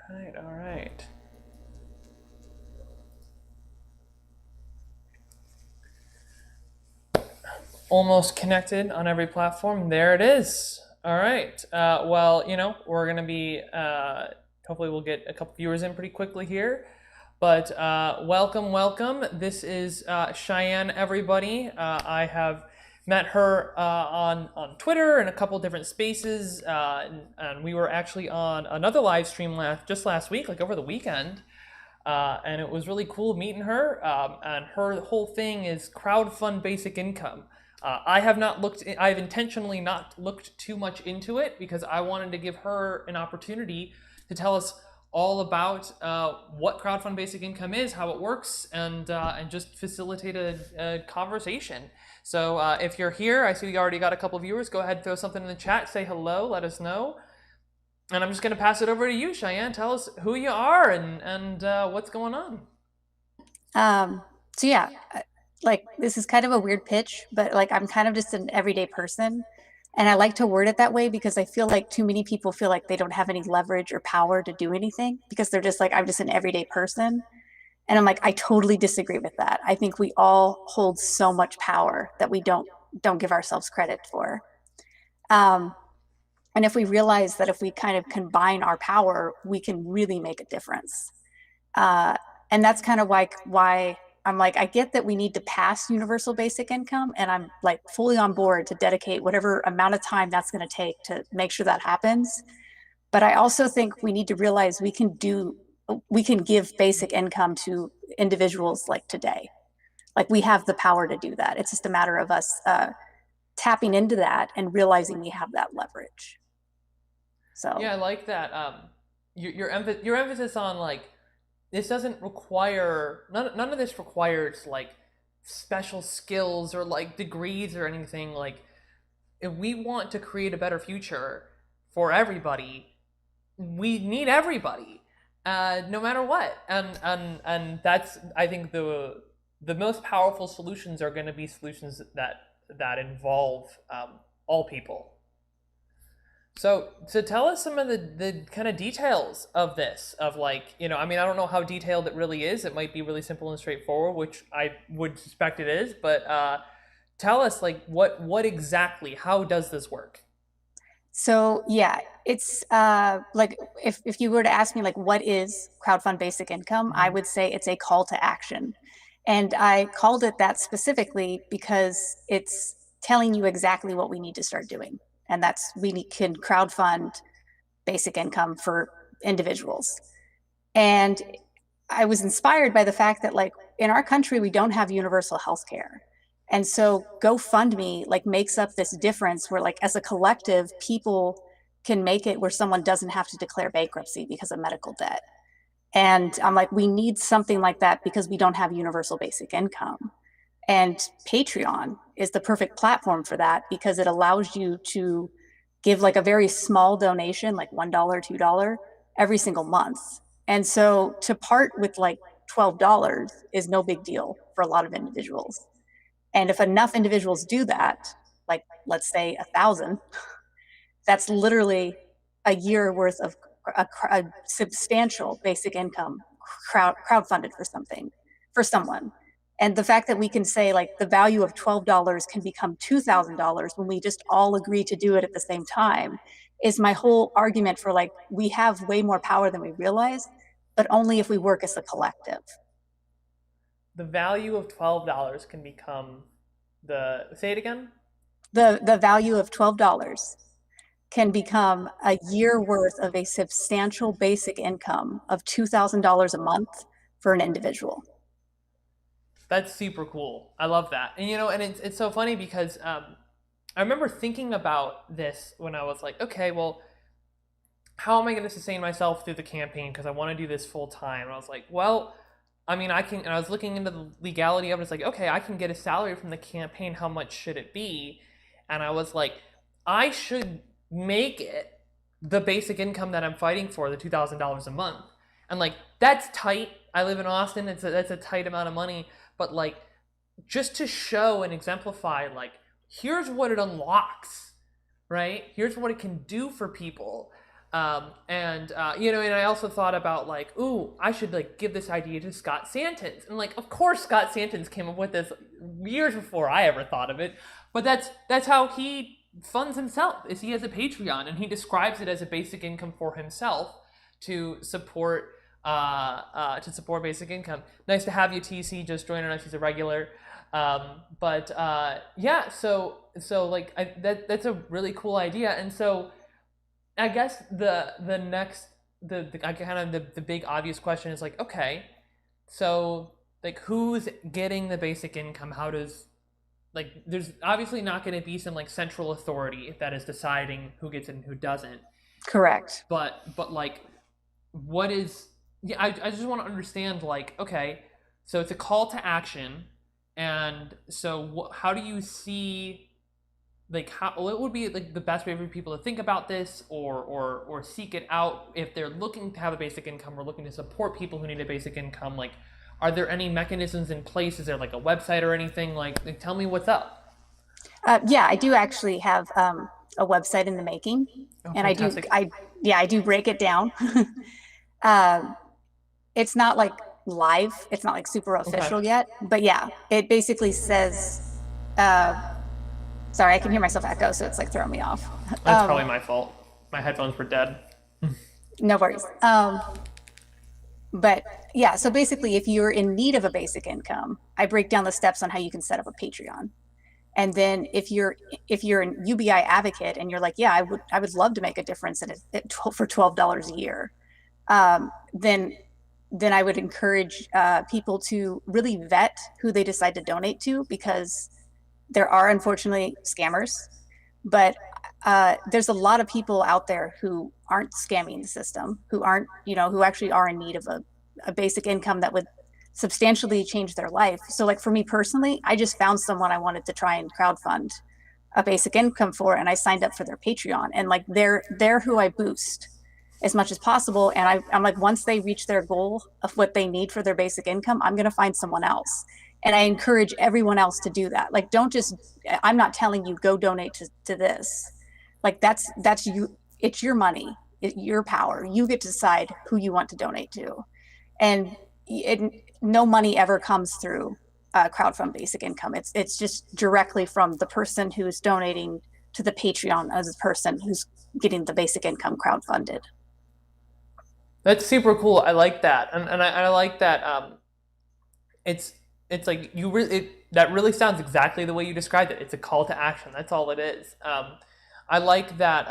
All right. Almost connected on every platform. There it is. All right. Well, we're going to be, hopefully, we'll get a couple viewers in pretty quickly here. But welcome, welcome. This is Cheyenne, everybody. I have met her on Twitter and a couple different spaces. And we were actually on another live stream just last week, like over the weekend. And it was really cool meeting her. And her whole thing is Crowdfund Basic Income. I've intentionally not looked too much into it because I wanted to give her an opportunity to tell us all about what Crowdfund Basic Income is, how it works, and just facilitate a conversation. So if you're here, I see we already got a couple viewers. Go ahead, throw something in the chat, say hello, let us know. And I'm just going to pass it over to you, Cheyenne. Tell us who you are and what's going on. So yeah, like this is kind of a weird pitch, but like I'm kind of just an everyday person. And I like to word it that way because I feel like too many people feel like they don't have any leverage or power to do anything because they're just like, I'm just an everyday person. And I'm like, I totally disagree with that. I think we all hold so much power that we don't give ourselves credit for. Um, and if we realize that if we kind of combine our power, we can really make a difference. Uh, and that's kind of like why I'm like, I get that we need to pass universal basic income, and I'm like fully on board to dedicate whatever amount of time that's going to take to make sure that happens. But I also think we need to realize we can give basic income to individuals like today. Like we have the power to do that. It's just a matter of us tapping into that and realizing we have that leverage. So Yeah, I like that. Your emphasis on like this doesn't require none of this requires like special skills or like degrees or anything. Like if we want to create a better future for everybody, we need everybody, no matter what. And that's, I think, the most powerful solutions are going to be solutions that involve all people. So tell us some of the kind of details of this, of like, I mean, I don't know how detailed it really is. It might be really simple and straightforward, which I would suspect it is, but tell us like what exactly, how does this work? So yeah, it's like if you were to ask me like what is crowdfund basic income, I Mhm. would say it's a call to action. And I called it that specifically because it's telling you exactly what we need to start doing. And that's can crowdfund basic income for individuals. And I was inspired by the fact that like in our country we don't have universal health care. And so GoFundMe like makes up this difference where like as a collective people can make it where someone doesn't have to declare bankruptcy because of medical debt. And I'm like, we need something like that because we don't have universal basic income. And Patreon is the perfect platform for that because it allows you to give like a very small donation, like $1, $2, every single month. And so to part with like $12 is no big deal for a lot of individuals. And if enough individuals do that, like let's say 1,000, that's literally a year worth of a substantial basic income crowdfunded for something for someone. And the fact that we can say like the value of $12 can become $2,000 when we just all agree to do it at the same time is my whole argument for like we have way more power than we realize, but only if we work as a collective. The value of $12 can become say it again. The value of $12 can become a year worth of a substantial basic income of $2,000 a month for an individual. That's super cool. I love that. And and it's so funny because I remember thinking about this when I was like, okay, well, how am I going to sustain myself through the campaign because I want to do this full time? And I was like, well, I mean, I can. And I was looking into the legality of it. It's like, okay, I can get a salary from the campaign. How much should it be? And I was like, I should make it the basic income that I'm fighting for, the $2,000 a month. And like, that's tight. I live in Austin. That's a tight amount of money. But like, just to show and exemplify, like, here's what it unlocks, right? Here's what it can do for people. And I also thought about like, ooh, I should like give this idea to Scott Santons, and like, of course, Scott Santons came up with this years before I ever thought of it. But that's how he funds himself. Is he has a Patreon, and he describes it as a basic income for himself to support basic income. Nice to have you, TC. Just joining us. He's a regular. Yeah, so like that's a really cool idea, and so I guess the next the I kind of the big obvious question is like, okay, so like who's getting the basic income? How does like there's obviously not going to be some like central authority that is deciding who gets it and who doesn't. Correct. But like what is yeah, I just want to understand like, okay, so it's a call to action, and so how do you see like how what would be like the best way for people to think about this, or seek it out if they're looking to have a basic income or looking to support people who need a basic income? Like, are there any mechanisms in place? Is there like a website or anything? Like tell me what's up. Yeah, I do actually have a website in the making, Oh, and fantastic. I do break it down. um, it's not like live, it's not like super Okay, official yet, but yeah, it basically says, uh, sorry, I can hear myself echo, so it's like throwing me off. that's probably my fault. My headphones were dead. No worries. But yeah, so basically, if you're in need of a basic income, I break down the steps on how you can set up a Patreon. And then if you're an UBI advocate and you're like, yeah, I would love to make a difference for $12 a year, um, then then I would encourage people to really vet who they decide to donate to, because there are unfortunately scammers, but there's a lot of people out there who aren't scamming the system, who aren't, who actually are in need of a basic income that would substantially change their life. So, like for me personally, I just found someone I wanted to try and crowdfund a basic income for, and I signed up for their Patreon, and like they're who I boost as much as possible. And I'm like, once they reach their goal of what they need for their basic income, I'm going to find someone else. And I encourage everyone else to do that. Like, don't just, I'm not telling you go donate to this. Like that's you, it's your money, your power. You get to decide who you want to donate to. And no money ever comes through crowdfund basic income. It's just directly from the person who's donating to the Patreon as a person who's getting the basic income crowdfunded. That's super cool. I like that, and I like that. It's it's like you really that really sounds exactly the way you described it. It's a call to action. That's all it is. I like that.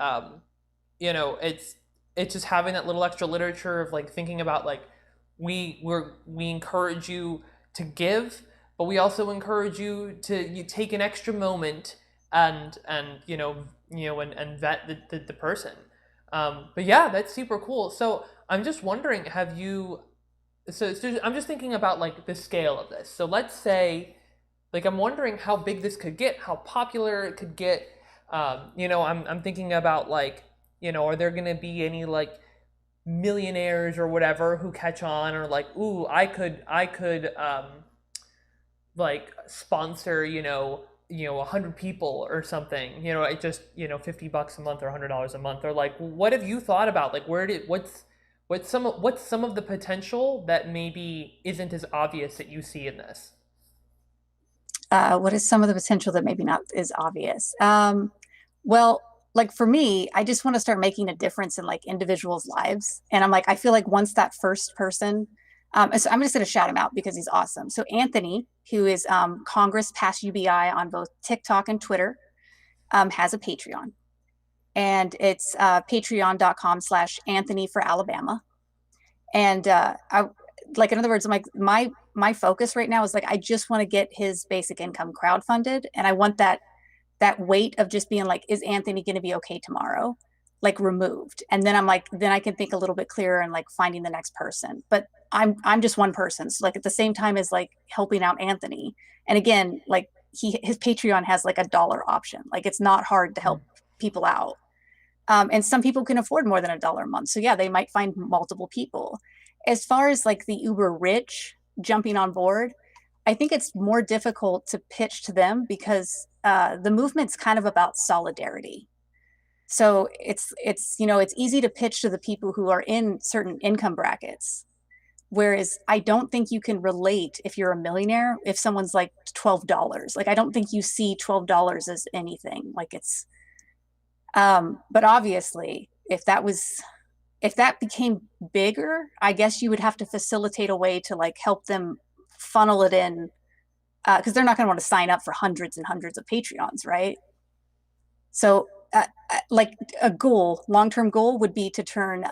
It's just having that little extra literature of like thinking about like we encourage you to give, but we also encourage you to you take an extra moment and and vet the person. But yeah, that's super cool. So I'm just wondering, have you? So I'm just thinking about like the scale of this. So let's say, like, I'm wondering how big this could get, how popular it could get. I'm thinking about like, are there gonna be any like millionaires or whatever who catch on, or like, ooh, I could like sponsor 100 people or something. It just $50 a month or $100 a month, or like, what have you thought about like what's some of the potential that maybe isn't as obvious that you see in this? What is some of the potential that maybe not is obvious? Well, like for me, I just want to start making a difference in like individuals' lives. And I'm like, I feel like once that first person, so I'm just going to shout him out because he's awesome. So Anthony, who is Congress past UBI on both TikTok and Twitter, has a Patreon. And it's patreon.com/Anthony for Alabama. And I, like, in other words, I'm like, my focus right now is like, I just want to get his basic income crowdfunded. And I want that weight of just being like, is Anthony going to be okay tomorrow? Like removed. And then I'm like, then I can think a little bit clearer and like finding the next person. But I'm just one person. So like at the same time as like helping out Anthony. And again, like his Patreon has like $1 option. Like it's not hard to help people out. And some people can afford more than $1 a month. So yeah, they might find multiple people. As far as like the uber rich jumping on board, I think it's more difficult to pitch to them because the movement's kind of about solidarity. So it's easy to pitch to the people who are in certain income brackets. Whereas I don't think you can relate if you're a millionaire, if someone's like $12. Like I don't think you see $12 as anything. Like it's but obviously if that became bigger, I guess you would have to facilitate a way to like help them funnel it in because they're not going to want to sign up for hundreds and hundreds of Patreons, right? So, like a goal, long-term goal would be to turn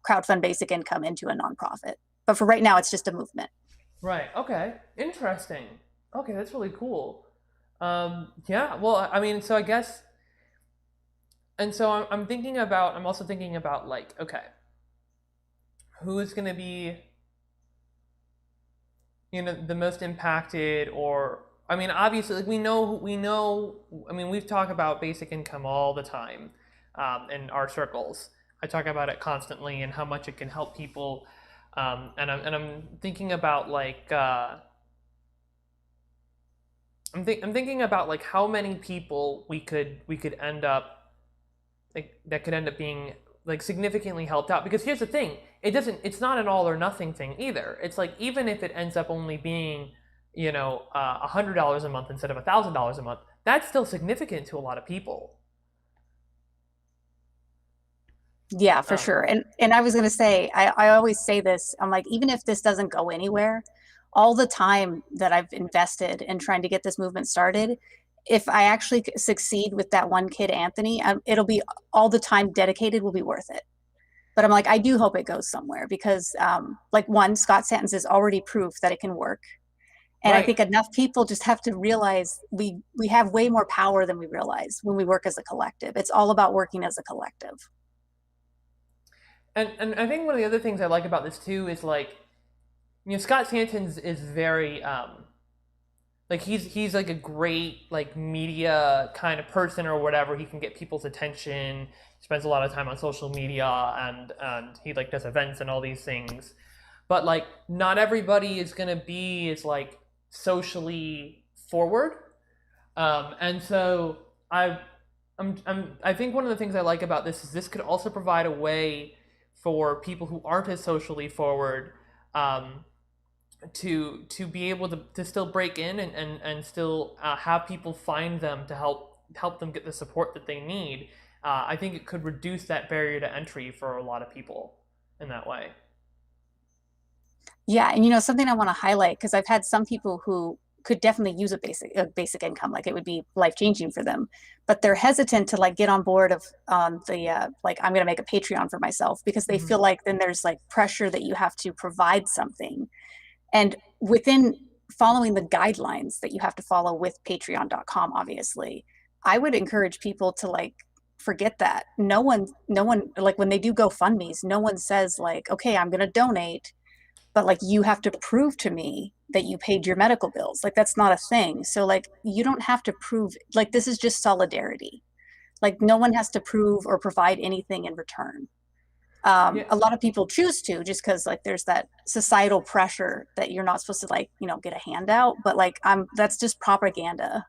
Crowdfund Basic Income into a nonprofit. But for right now, it's just a movement. Right. Okay. Interesting. Okay, that's really cool. Yeah. Well, I mean, so I guess, and so I'm thinking about. I'm also thinking about like, okay, who is going to be, the most impacted, or I mean, obviously, like we know. I mean, we've talked about basic income all the time, in our circles. I talk about it constantly and how much it can help people. And I'm thinking about like I'm thinking about like how many people we could end up, like that could end up being like significantly helped out, because here's the thing, it's not an all or nothing thing either. It's like even if it ends up only being $100 a month instead of $1,000 a month, that's still significant to a lot of people. Yeah, for um, sure. And I was gonna say, I always say this, I'm like, even if this doesn't go anywhere, all the time that I've invested in trying to get this movement started, if I actually succeed with that one kid, Anthony, it'll be all the time dedicated will be worth it. But I'm like, I do hope it goes somewhere because, like, one, Scott Santon's is already proof that it can work. And I right. think enough people just have to realize we have way more power than we realize when we work as a collective. It's all about working as a collective. And I think one of the other things I like about this too is like, Scott Santon's is very like he's like a great like media kind of person or whatever. He can get people's attention. He spends a lot of time on social media, and he like does events and all these things. But like not everybody is gonna be as like socially forward. And so I think one of the things I like about this is this could also provide a way for people who aren't as socially forward, um, to be able to still break in, and still have people find them to help them get the support that they need. I think it could reduce that barrier to entry for a lot of people in that way. Yeah, and something I want to highlight because I've had some people who could definitely use a basic income, like it would be life changing for them, but they're hesitant to like get on board of the like I'm going to make a Patreon for myself because they Hmm. feel like then there's like pressure that you have to provide something, and within following the guidelines that you have to follow with Patreon.com, obviously, I would encourage people to like forget that. No one like when they do GoFundMe's, no one says like, okay, I'm going to donate but like you have to prove to me that you paid your medical bills. Like that's not a thing. So like you don't have to prove like this is just solidarity. Like no one has to prove or provide anything in return. Yeah, A lot of people choose to just because like there's that societal pressure that you're not supposed to like get a handout, but like that's just propaganda.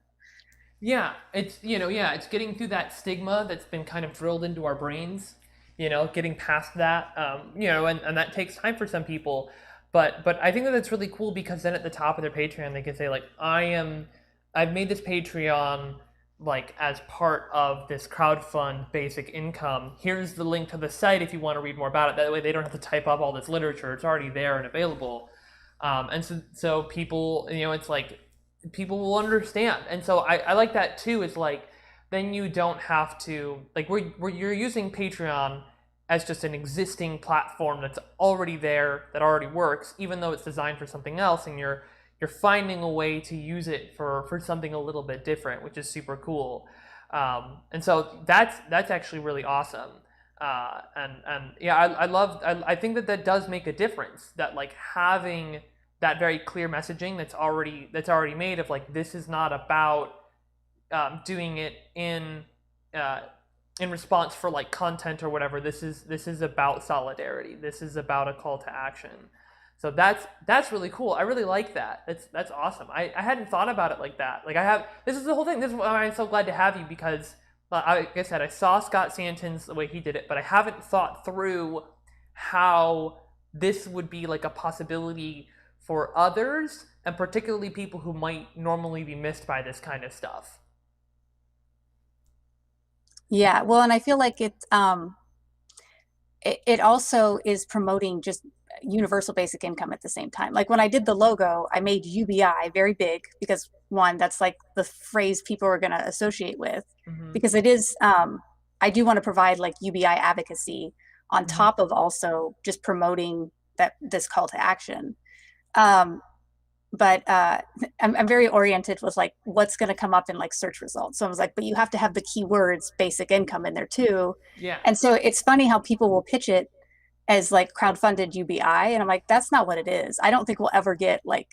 yeah, it's getting through that stigma that's been kind of drilled into our brains. Getting past that, and that takes time for some people. But I think that that's really cool, because then at the top of their Patreon they can say like, I've made this Patreon like as part of this crowdfund basic income. Here's the link to the site if you want to read more about it. That way they don't have to type up all this literature. It's already there and available. And so people, it's like people will understand. And so I like that too. Is like, then you don't have to like, where you're using Patreon as just an existing platform that's already there, that already works, even though it's designed for something else, and you're finding a way to use it for something a little bit different, which is super cool. And so that's actually really awesome. And yeah, I think that does make a difference. That like having that very clear messaging that's already made, of like, this is not about doing it uh, in response for like content or whatever. This is about solidarity. This is about a call to action. So that's really cool. I really like that. That's awesome. I hadn't thought about it like that. Like, I have, this is the whole thing. This is why I'm so glad to have you, because like I said, I saw Scott Santon's the way he did it, but I haven't thought through how this would be like a possibility for others, and particularly people who might normally be missed by this kind of stuff. Yeah, well, and I feel like it also is promoting just universal basic income at the same time. Like when I did the logo, I made UBI very big because one, that's like the phrase people are going to associate with, Mm-hmm. because it is, I do want to provide like UBI advocacy on Mm-hmm. top of also just promoting that this call to action. Um, but I'm very oriented with like what's going to come up in like search results. So I was like, but you have to have the keywords basic income in there too. Yeah. And so it's funny how people will pitch it as like crowdfunded UBI, and I'm like, that's not what it is. I don't think we'll ever get like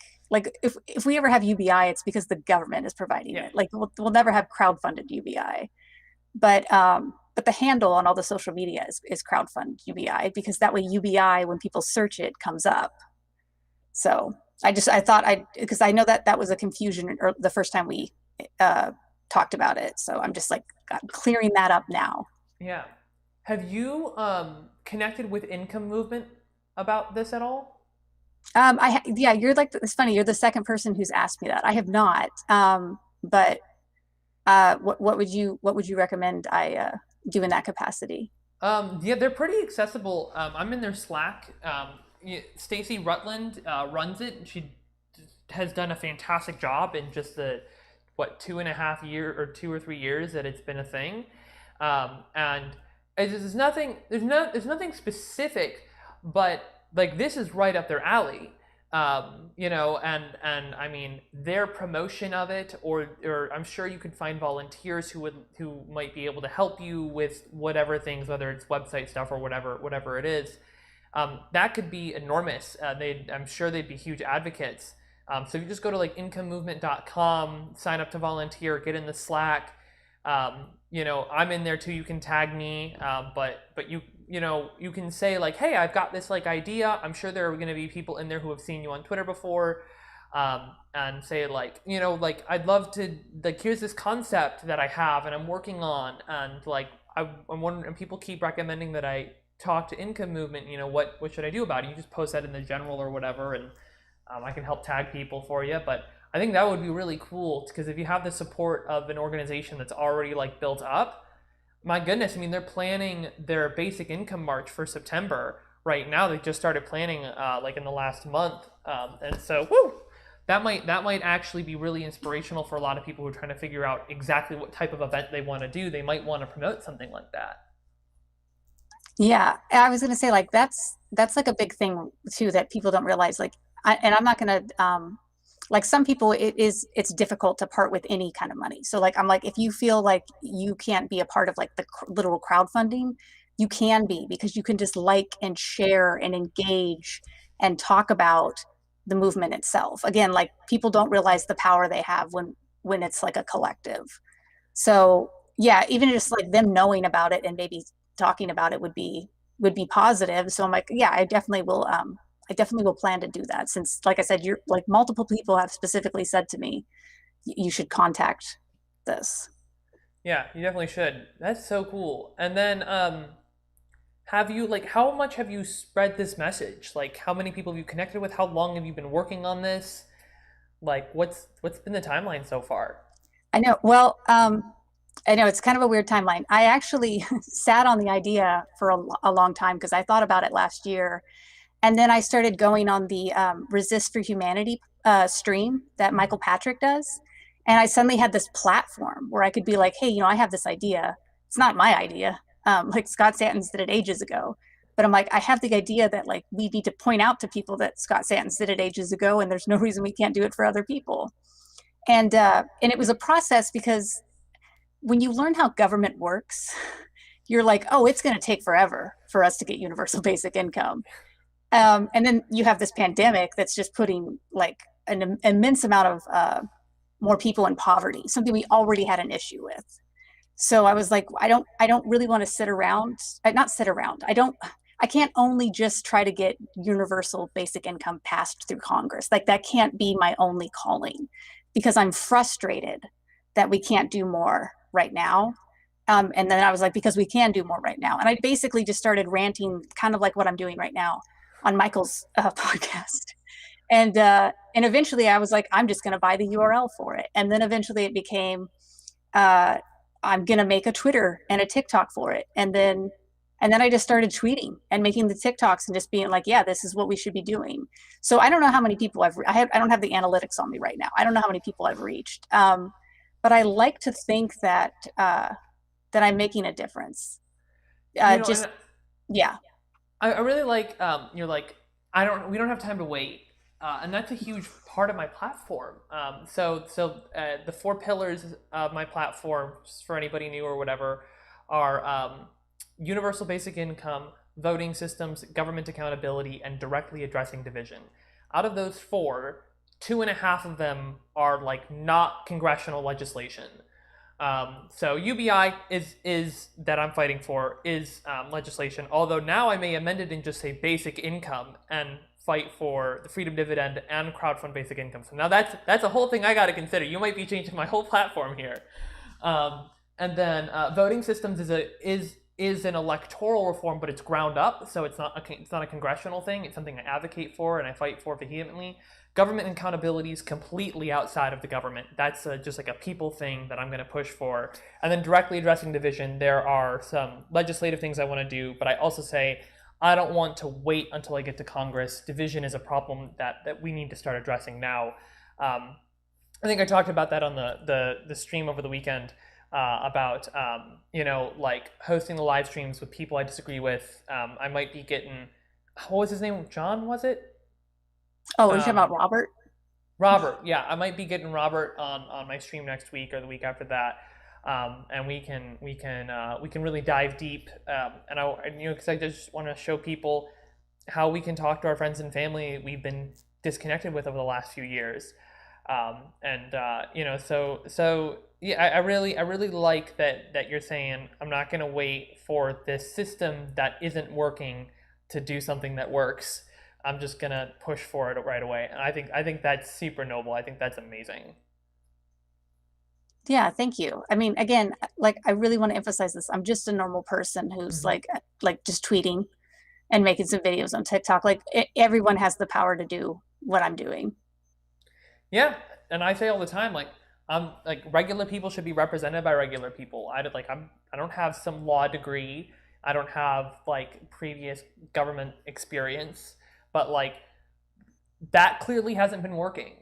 if we ever have UBI, it's because the government is providing Yeah. it. Like we'll never have crowdfunded UBI. But the handle on all the social media is crowdfund UBI, because that way UBI, when people search it, comes up. So I thought because I know that that was a confusion the first time we uh, talked about it. So I'm just like clearing that up now. Yeah. Have you connected with Income Movement about this at all? Yeah, you're like, it's funny. You're the second person who's asked me that. I have not. But what would you recommend I do in that capacity? Yeah, they're pretty accessible. I'm in their Slack. Stacy Rutland runs it. She has done a fantastic job in just the what 2.5 year or 2 or 3 years that it's been a thing. And there's nothing there's nothing specific, but like this is right up their alley. And I mean their promotion of it, or I'm sure you could find volunteers who might be able to help you with whatever things, whether it's website stuff or whatever it is. That could be enormous. I'm sure they'd be huge advocates. So if you just go to like incomemovement.com, sign up to volunteer, get in the Slack. I'm in there too. You can tag me, but you can say like, hey, I've got this like idea. I'm sure there are going to be people in there who have seen you on Twitter before, and say like, like I'd love to like here's this concept that I have and I'm working on, and like I'm wondering, and people keep recommending that I talk to Income Movement. What should I do about it? You just post that in the general or whatever, and I can help tag people for you. But I think that would be really cool, because if you have the support of an organization that's already like built up, my goodness, I mean, they're planning their basic income march for September right now. They just started planning like in the last month, and so woo, that might actually be really inspirational for a lot of people who are trying to figure out exactly what type of event they want to do. They might want to promote something like that. Yeah, I was gonna say like that's like a big thing too that people don't realize. Like, and I'm not gonna like some people it's difficult to part with any kind of money. So like I'm like, if you feel like you can't be a part of like the literal crowdfunding, you can be, because you can just like and share and engage and talk about the movement itself. Again, like people don't realize the power they have when it's like a collective. So yeah, even just like them knowing about it and maybe talking about it would be positive. So I'm like, yeah, I definitely will plan to do that, since like I said, you're like multiple people have specifically said to me, you should contact this. Yeah, you definitely should. That's so cool. And then have you like how much have you spread this message? Like how many people have you connected with? How long have you been working on this? Like what's been the timeline so far? I know. Well, I know it's kind of a weird timeline. I actually sat on the idea for a long time because I thought about it last year. And then I started going on the Resist for Humanity stream that Michael Patrick does. And I suddenly had this platform where I could be like, hey, I have this idea. It's not my idea. Like Scott Santons did it ages ago. But I'm like, I have the idea that like we need to point out to people that Scott Santons did it ages ago, and there's no reason we can't do it for other people. And it was a process, because when you learn how government works, you're like, oh, it's going to take forever for us to get universal basic income. And then you have this pandemic that's just putting like an immense amount of more people in poverty, something we already had an issue with. So I was like, I don't really want to sit around, not sit around. I can't only just try to get universal basic income passed through Congress. Like that can't be my only calling, because I'm frustrated that we can't do more right now. And then I was like, because we can do more right now. And I basically just started ranting, kind of like what I'm doing right now on Michael's podcast. And eventually I was like, I'm just going to buy the URL for it. And then eventually it became, uh, I'm going to make a Twitter and a TikTok for it. And then I just started tweeting and making the TikToks and just being like, yeah, this is what we should be doing. So I don't know how many people I don't have the analytics on me right now. I don't know how many people I've reached. But I like to think that I'm making a difference. You know, Just, and yeah. I really like you're like we don't have time to wait, and that's a huge part of my platform. The four pillars of my platform, just for anybody new or whatever, are universal basic income, voting systems, government accountability, and directly addressing division. Out of those four, two and a half of them are like not congressional legislation. So UBI is that I'm fighting for is legislation. Although now I may amend it and just say basic income and fight for the freedom dividend and crowdfund basic income. So now that's a whole thing I got to consider. You might be changing my whole platform here. And then voting systems is an electoral reform, but it's ground up, so it's not a congressional thing. It's something I advocate for and I fight for vehemently. Government accountability is completely outside of the government. That's just like a people thing that I'm going to push for. And then directly addressing division, there are some legislative things I want to do, but I also say I don't want to wait until I get to Congress. Division is a problem that we need to start addressing now. I think I talked about that on the stream over the weekend. About like hosting the live streams with people I disagree with. I might be getting, what was his name? John, was it? Oh, are you talking about Robert? Robert, yeah, I might be getting Robert on my stream next week or the week after that, and we can really dive deep. Because I just want to show people how we can talk to our friends and family we've been disconnected with over the last few years. So yeah, I really like that you're saying I'm not going to wait for this system that isn't working to do something that works. I'm just going to push for it right away. And I think that's super noble. I think that's amazing. Yeah, thank you. I mean, again, like I really want to emphasize this. I'm just a normal person who's Mm-hmm. like just tweeting and making some videos on TikTok. Like everyone has the power to do what I'm doing. Yeah, and I say all the time, like I'm like regular people should be represented by regular people. I don't have some law degree. I don't have like previous government experience, but like that clearly hasn't been working,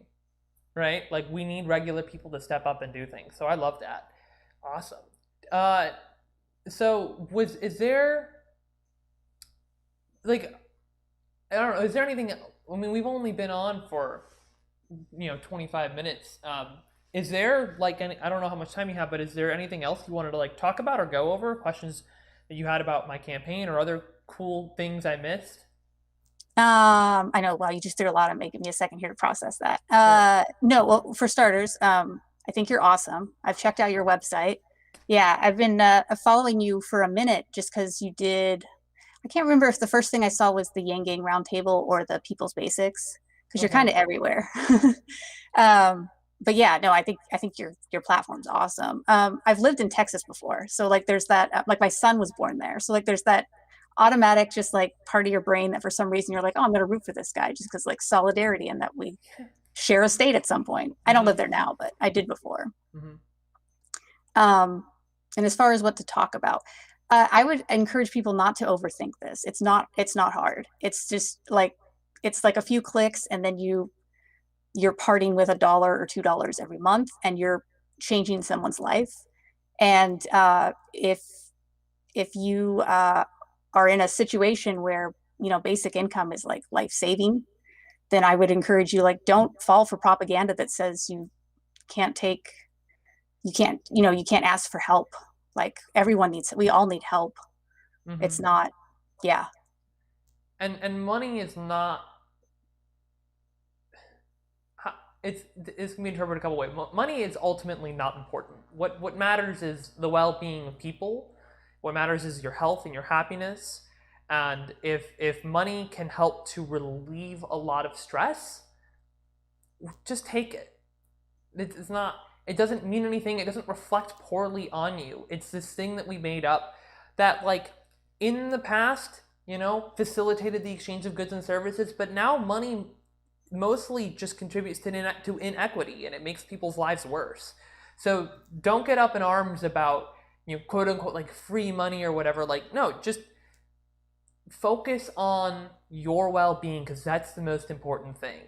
right? Like we need regular people to step up and do things. So I love that. Awesome. Uh, so was is there like I don't know, is there anything I mean we've only been on for 25 minutes. Is there like I don't know how much time you have, but is there anything else you wanted to like talk about or go over? Questions that you had about my campaign or other cool things I missed? I know, wow, you just threw a lot at making me a second here to process that. Sure. No, well, for starters, I think you're awesome. I've checked out your website. Yeah, I've been following you for a minute just because you did. I can't remember if the first thing I saw was the Yang Gang Roundtable or the People's Basics because you're Okay. kind of everywhere. um, but yeah, no, I think your platform's awesome. I've lived in Texas before, so like there's that. Like my son was born there, so like there's that automatic just like part of your brain that for some reason you're like, oh, I'm gonna root for this guy just because like solidarity and that we share a state at some point. I don't live Mm-hmm. there now, but I did before. Mm-hmm. Um, and as far as what to talk about, I would encourage people not to overthink this. It's not hard. It's like a few clicks and then you're parting with $1 or $2 every month and you're changing someone's life. And if you are in a situation where basic income is like life saving, then I would encourage you, like, don't fall for propaganda that says can't take you can't ask for help. Like we all need help. Mm-hmm. It's not, yeah. And money is not it's gonna be interpreted a couple ways. Money is ultimately not important. What matters is the well-being of people. What matters is your health and your happiness. And if money can help to relieve a lot of stress, just take it. It's not It doesn't mean anything. It doesn't reflect poorly on you. It's this thing that we made up that, like, in the past, facilitated the exchange of goods and services, but now money mostly just contributes to inequity, and it makes people's lives worse. So don't get up in arms about, quote unquote, like free money or whatever. Like, no, just focus on your well-being, because that's the most important thing.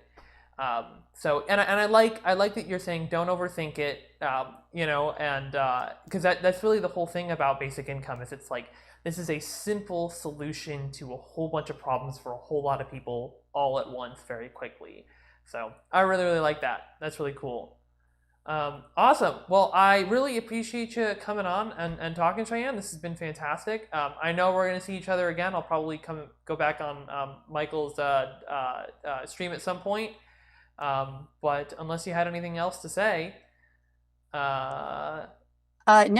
And I like that you're saying don't overthink it, and because that's really the whole thing about basic income is it's like this is a simple solution to a whole bunch of problems for a whole lot of people all at once very quickly. So I really, really like that. That's really cool. Awesome. Well, I really appreciate you coming on and talking, Cheyenne. This has been fantastic. I know we're going to see each other again. I'll probably go back on Michael's stream at some point. But unless you had anything else to say, no,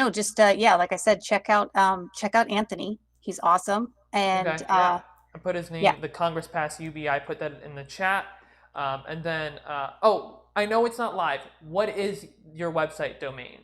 just like I said, check out Anthony. He's awesome. And okay, yeah. I put his name, yeah. the Congress Pass UBI. I put that in the chat. And then, I know it's not live. What is your website domain?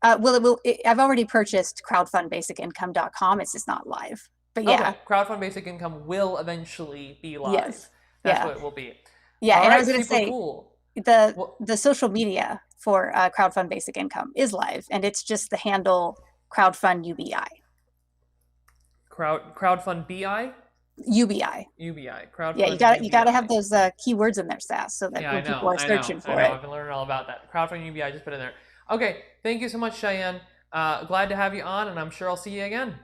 Well, I've already purchased crowdfundbasicincome.com. It's just not live. But yeah. Okay. Crowdfund Basic Income will eventually be live. Yes. That's what it will be. Yeah, all and right, I was going to say cool. the social media for Crowdfund Basic Income is live, and it's just the handle Crowdfund UBI. Crowdfund BI? UBI. Crowdfund. Yeah, you got to have those keywords in there, Sass, so that when people are searching for it. I've been learning all about that. Crowdfund UBI, just put in there. Okay, thank you so much, Cheyenne. Glad to have you on, and I'm sure I'll see you again.